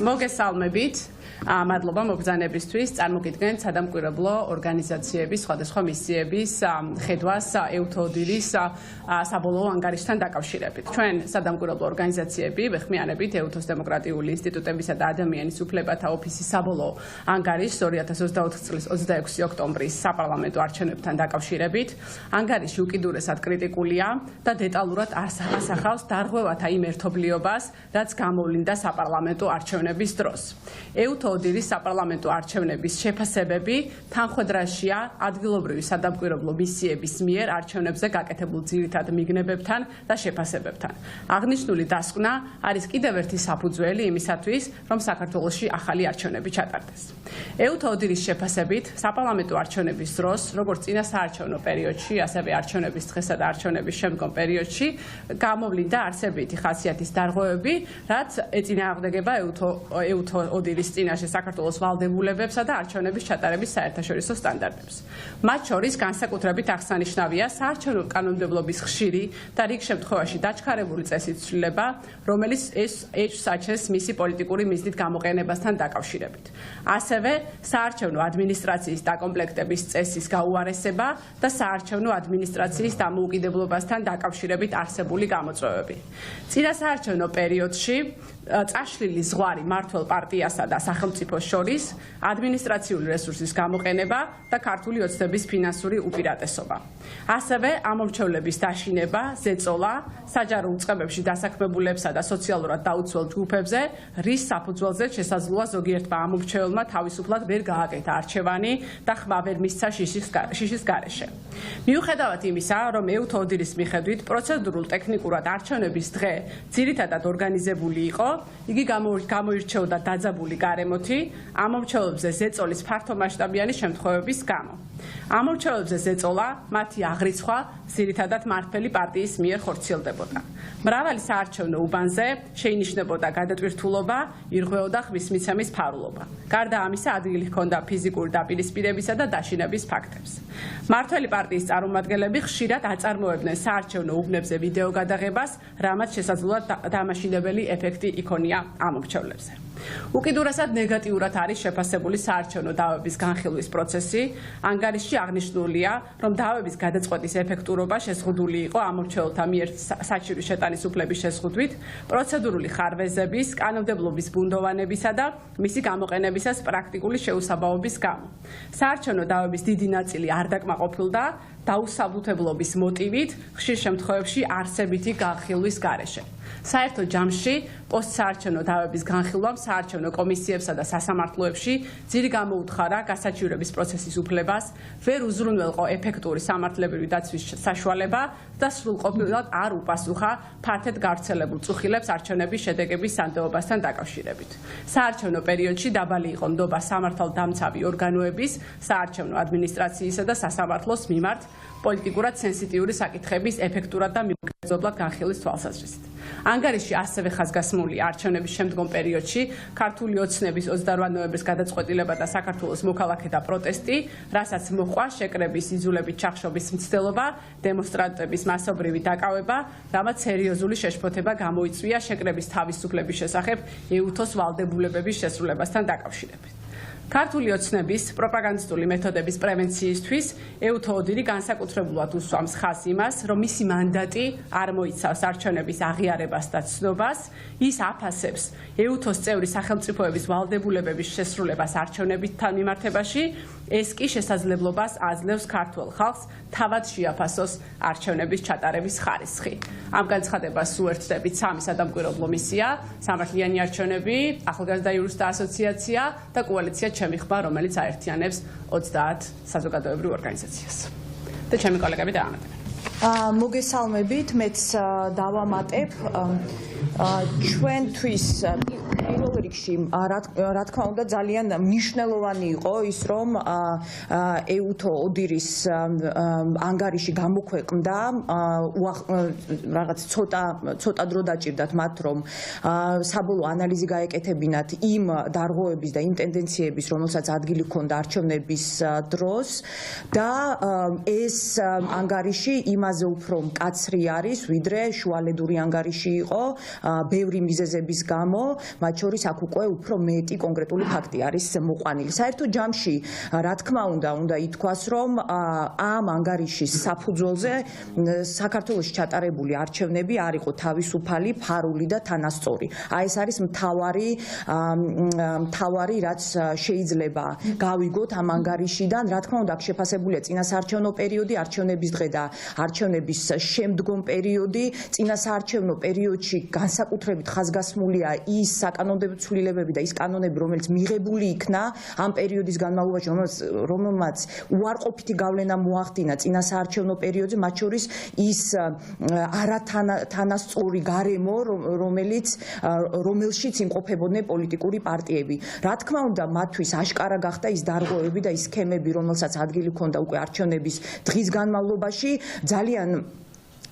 მოგესალმებით. მადლობა მოგზანებისთვის. წარმოგიდგენთ სადამკვირვებლო ორგანიზაციების სხვადასხვა მისიების ხედვას EUTHODIR-ის საბოლოო ანგარიშთან დაკავშირებით. ჩვენ სადამკვირვებლო ორგანიზაციები ვეხმიანებით EUTHOS დემოკრატიული ინსტიტუტებისა და ადამიანის უფლებათა ოფისის საბოლოო ანგარიშს 2024 წლის 26 ოქტომბრის საპარლამენტო არჩევნებთან დაკავშირებით. ანგარიში უკიდურესად კრიტიკულია და დეტალურად ასახავს დარღვევათა იმ ერთობლიობას, რაც გამოვლინდა საპარლამენტო არჩევნების დროს. EUTHODIR-ის საპარლამენტო არჩევნების შეფასებები თანხმდრაშია ადგილობრივი სადამკვირვებლო მისიების მიერ არჩევნებზე გაკეთებულ ძირითად მიგნებებთან და შეფასებებთან. აღნიშნული დასკვნა არის კიდევ ერთი საფუძველი იმისათვის, რომ საქართველოში ახალი არჩევნები ჩატარდეს. EUTHODIR-ის შეფასებით საპარლამენტო არჩევნების დროს, როგორც წინა საარჩევნო პერიოდში, ასევე არჩევნების დღესა და არჩევნების შემდგომ პერიოდში გამოვლინდა არსებითი ხასიათის დარღვევები, რაც ეწინააღმდეგება EUTHODIR-ის წინაშე საქართველოს ვალდებულებებსა და არჩევნების ჩატარების საერთაშორისო სტანდარტებს. მათ შორის განსაკუთრებით აღსანიშნავია საარჩევნო კანონმდებლობის ხშირი და რიგ შემთხვევაში დაჩქარებული წესის ცვლილება, რომელიც ეჭვსაჩენს მისი პოლიტიკური მიზნით გამოყენებასთან დაკავშირებით. ასევე საარჩევნო ადმინისტრაციის დაკომპლექტების წესის გაუარესება და საარჩევნო ადმინისტრაციის დამოუკიდებლობასთან დაკავშირებით არსებული გამოწვევები. წინა საარჩევნო პერიოდში წაშლილი ზღვარი მმართველ პარტიასა და სახელმწიფოს შორის ადმინისტრაციული რესურსის გამოყენება და ქართული ოცნების ფინანსური უპირატესობა. ასევე ამომრჩევლების დაშინება, ზეწოლა, საჯარო უწყებებში დასაქმებულებსა და სოციალურად დაუცველ ჯგუფებზე, რის საფუძველზე შესაძლოა ზოგიერთმა ამომრჩეველმა თავისუფლად ვერ გააკეთა არჩევანი და ხმა ვერ მისცა შიშის გარეშე. მიუხედავად იმისა, რომ EUTHODIR-ის მიხედვით პროცედურულ ტექნიკურად არჩევნების დღე ძირითადად ორგანიზებული იყო, იგი გამოირჩეოდა დაძაბული გარემოთი ამომრჩევლებზე ზეწოლის ფართომასშტაბიანი შემთხვევების გამო. ამომრჩევლებზე ზეწოლა, მათი აღრიცხვა ძირითადად მმართველი პარტიის მიერ ხორციელდებოდა. მრავალი საარჩევნო უბანზე შეინიშნებოდა გადატვირთულობა, ირღვეოდა ხმის მიცემის ფარულობა. გარდა ამისა, ადგილი ჰქონდა ფიზიკური დაპირისპირებისა და დაშინების ფაქტებს. მმართველი პარტიის წარმომადგენლები ხშირად აწარმოებდნენ საარჩევნო უბნებზე ვიდეო გადაღებას, რამაც შესაძლოა დამაშინებელი ეფექტი იქონია ამომრჩევლებზე. უკიდურესად ნეგატიურად არის შეფასებული საარჩევნო დავების განხილვის პროცესი. ანგარიშში აღნიშნულია, რომ დავების გადაწყვეტის ეფექტურობა შეზღუდული იყო ამომრჩეველთა მიერ საჭირო შეტანის უფლების შეზღუდვით, პროცედურული ხარვეზების, კანონმდებლობის ბუნდოვანებისა და მისი გამოყენებისას პრაქტიკული შეუსაბამობის გამო. საარჩევნო დავების დიდი ნაწილი არ დაკმაყოფილდა დაუსაბუთებლობის მოტივით, ხშირ შემთხვევებში არსებითი განხილვის გარეშე. საერთო ჯამში პოსტსაარჩევნო დავების განხილვამ საარჩევნო კომისიებსა და სასამართლოებში ძირი გამოუთხარა გასაჩივრების პროცესის უფლებას, ვერ უზრუნველყო ეფექტური სამართლებრივი დაცვის საშუალება და სრულყოფილად არ უპასუხა ფართედ გავრცელებულ წუხილებს არჩევნების შედეგების სანდოობასთან დაკავშირებით. საარჩევნო პერიოდში დაბალი იყო ნდობა სამართალდამცავი ორგანოების, საარჩევნო ადმინისტრაციისა და სასამართლოს მიმართ პოლიტიკურად სენსიტიური საკითხების ეფექტურად და მიკერძებლად განხილვის თვალსაზრისით. ანგარიში ასევე ხაზგასმულია არჩევნების შემდგომ პერიოდში ქართული ოცნების 28 ნოემბრის გადაწყვეტილება და საქართველოს მოქალაქეთა პროტესტი, რასაც მოჰყვა შეკრების იძულებით ჩახშობის მცდელობა, დემონსტრანტების მასობრივი დაკავება, რამაც სერიოზული შეშფოთება გამოიწვია შეკრების თავისუფლების შესახებ EUTHOS ვალდებულებების შესრულებასთან დაკავშირებით. ქართული ოცნების პროპაგანდისტული მეთოდების პრევენციისთვის EUTHODIR განსაკუთრებულად უსვამს ხაზს იმას, რომ მისი მანდატი არ მოიცავს არჩევნების აღიარებას და ცნობას, ის აფასებს EUTHOS წევრი სახელმწიფოების ვალდებულებების შესრულებას არჩევნებთან მიმართებაში, ეს კი შესაძლებლობას აძლევს ქართულ ხალხს თავად შეაფასოს არჩევნების ჩატარების ხარისხი. ამ განცხადებას უერთდებით სამი სადამკვირვებლო მისია, სამართლიანი არჩევნები, ახალგაზრდა იურისტთა ასოციაცია და კოალიცია ჩემი ხმა, რომელიც აერთიანებს 30 საზოგადოებრივ ორგანიზაციას. და ჩემი კოლეგები დაამატებენ. მოგესალმებით, მეც დავამატებ ჩვენთვის პირველ რიგში რა თქმა უნდა ძალიან მნიშვნელოვანი იყო ის რომ EUTHODIR-ის ანგარიში გამოქვეყნდა რაღაც ცოტა დრო დაჭირდათ მათ რომ საბოლოო ანალიზი გაეკეთებინათ იმ დარღვევების და იმ ტენდენციების რომელსაც ადგილი ჰქონდა არჩევნების დროს და ეს ანგარიში იმ იმაზე უფრო მკაცრი არის, ვიდრე შუალედური ანგარიში იყო, ბევრი მიზეზების გამო, მათ შორის აქ უკვე უფრო მეტი კონკრეტული ფაქტი არის მოყვანილი. საერთო ჯამში, რა თქმა უნდა ითქვას, რომ ამ ანგარიშის საფუძველზე საქართველოში ჩატარებული არჩევნები არ იყო თავისუფალი, ფარული და თანასწორი. აი ეს არის მთავარი, რაც შეიძლება გავიგოთ ამ ანგარიშიდან. რა თქმა უნდა, აქ შეფასებულია წინასაარჩევნო პერიოდი, არჩევნების დღე და არჩევნების შემდგომ პერიოდი. წინასაარჩევნო პერიოდში განსაკუთრებით ხაზგასმულია ის საკანონმდებლო ცვლილებები და ის კანონები, რომელიც მიღებული იქნა ამ პერიოდის განმავლობაში, რომელმაც უარყოფითი გავლენა მოახდინა წინასაარჩევნო პერიოდზე, მათ შორის ის არათანასწორი გარემო, რომელშიც იმყოფებოდნენ პოლიტიკური პარტიები. რა თქმა უნდა, მათთვის აშკარა გახდა ის დარღვევები და ის სქემები, რომელსაც ადგილი ჰქონდა უკვე არჩევნების დღის განმავლობაში,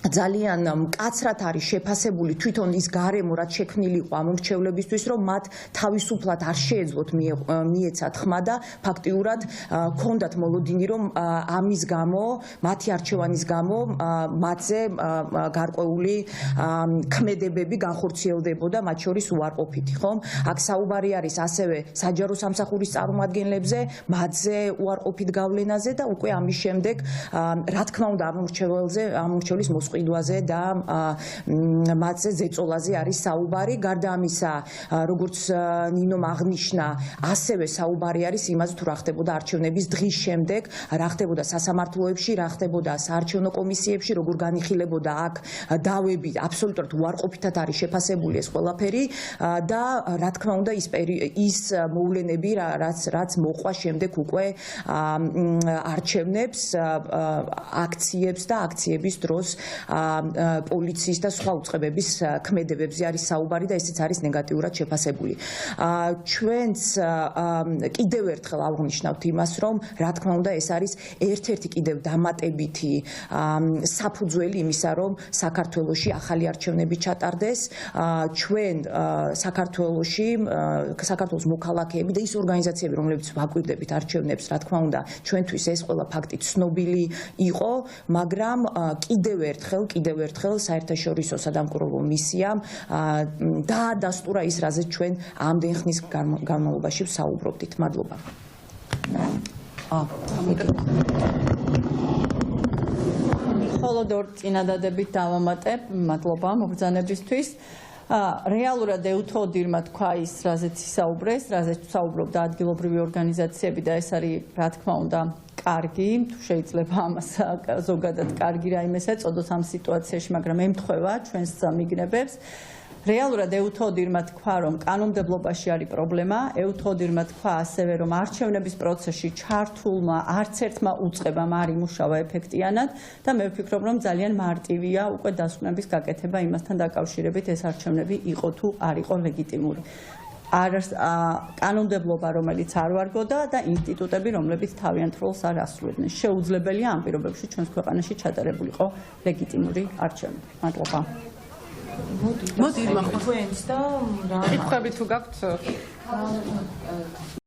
ძალიან მკაცრად არის შეფასებული თვითონ ის გარემო, რაც შექმნილი იყო ამ მრჩევლებისთვის, რომ მათ თავისუფლად არ შეეძლოთ მიეცათ ხმა და ფაქტიურად ჰქონდათ მოლოდინი, რომ ამის გამო, მათი არჩევანის გამო, მათზე გარკვეული ქმედებები განხორციელდებოდა, მათ შორის უარყოფითი, ხომ? აქ საუბარი არის ასევე საჯარო სამსახურის წარმომადგენლებზე, მათზე უარყოფით გავლენაზე და უკვე ამის შემდეგ, რა თქმა უნდა, ამ მრჩეველის ყიდვაზე და მათზე ზეწოლაზე არის საუბარი. გარდა ამისა, როგორც ნინომ აღნიშნა, ასევე საუბარი არის იმაზე, თუ რა ხდებოდა არჩევნების დღის შემდეგ, რა ხდებოდა სასამართლოებში, რა ხდებოდა საარჩევნო კომისიებში, როგორ განიხილებოდა აქ დავები, აბსოლუტურად უარყოფითად არის შეფასებული ეს ყველაფერი და რა თქმა უნდა ის მოვლენები, რაც მოყვა შემდეგ უკვე არჩევნებს, აქციებს და აქციების დროს პოლიციის და სხვა უწყებების ქმედებებზე არის საუბარი და ესეც არის ნეგატიურად შეფასებული. ჩვენც კიდევ ერთხელ აღნიშნავთ იმას, რომ რა თქმა უნდა ეს არის ერთ-ერთი კიდევ დამატებითი საფუძველი იმისა, რომ საქართველოში ახალი არჩევნები ჩატარდეს. ჩვენ საქართველოს მოქალაქეები და ის ორგანიზაციები, რომლებიც ვაკვირდებით არჩევნებს, რა თქმა უნდა, ჩვენთვის ეს ყველა ფაქტი ცნობილი იყო, მაგრამ კიდევ ერთხელ საერთაშორისო სადამკვირვებლო მისიამ დაადასტურა ის, რაზეც ჩვენ ამდენ ხნის განმავლობაში ვსაუბრობდით. მადლობა. მხოლოდ ორ წინადადებით დავამატებ, მადლობა მობრძანებისთვის. რეალურად ეუთოდირმა თქვა ის, რაზეც ისაუბრეს, რაზეც საუბრობდა ადგილობრივი ორგანიზაციები და ეს არის, რა თქმა უნდა, კარგი, თუ შეიძლება ამას ზოგადად კარგი რაიმეს ეწოდოს ამ სიტუაციაში, მაგრამ ემთხვევა ჩვენს მიგნებებს. რეალურად ეუთოდირმა თქვა, რომ კანონმდებლობაში არის პრობლემა, ეუთოდირმა თქვა ასევე, რომ არჩევნების პროცესში ჩართულმა არც ერთმა უწყებამ არ იმუშავა ეფექტიანად და მე ვფიქრობ, რომ ძალიან მარტივია უკვე დასკვნების გაკეთება იმასთან დაკავშირებით, ეს არჩევნები იყო თუ არ იყო ლეგიტიმური. კანონმდებლობა, რომელიც არ ვარგოდა და ინსტიტუტები, რომლებიც თავიანთ როლს არ ასრულებდნენ. შეუძლებელია ამ პირობებში ჩვენს ქვეყანაში ჩატარებულიყო ლეგიტიმური არჩევნები. მადლობა. მოდი, თქვენც და რა კითხვები თუ გაქვთ?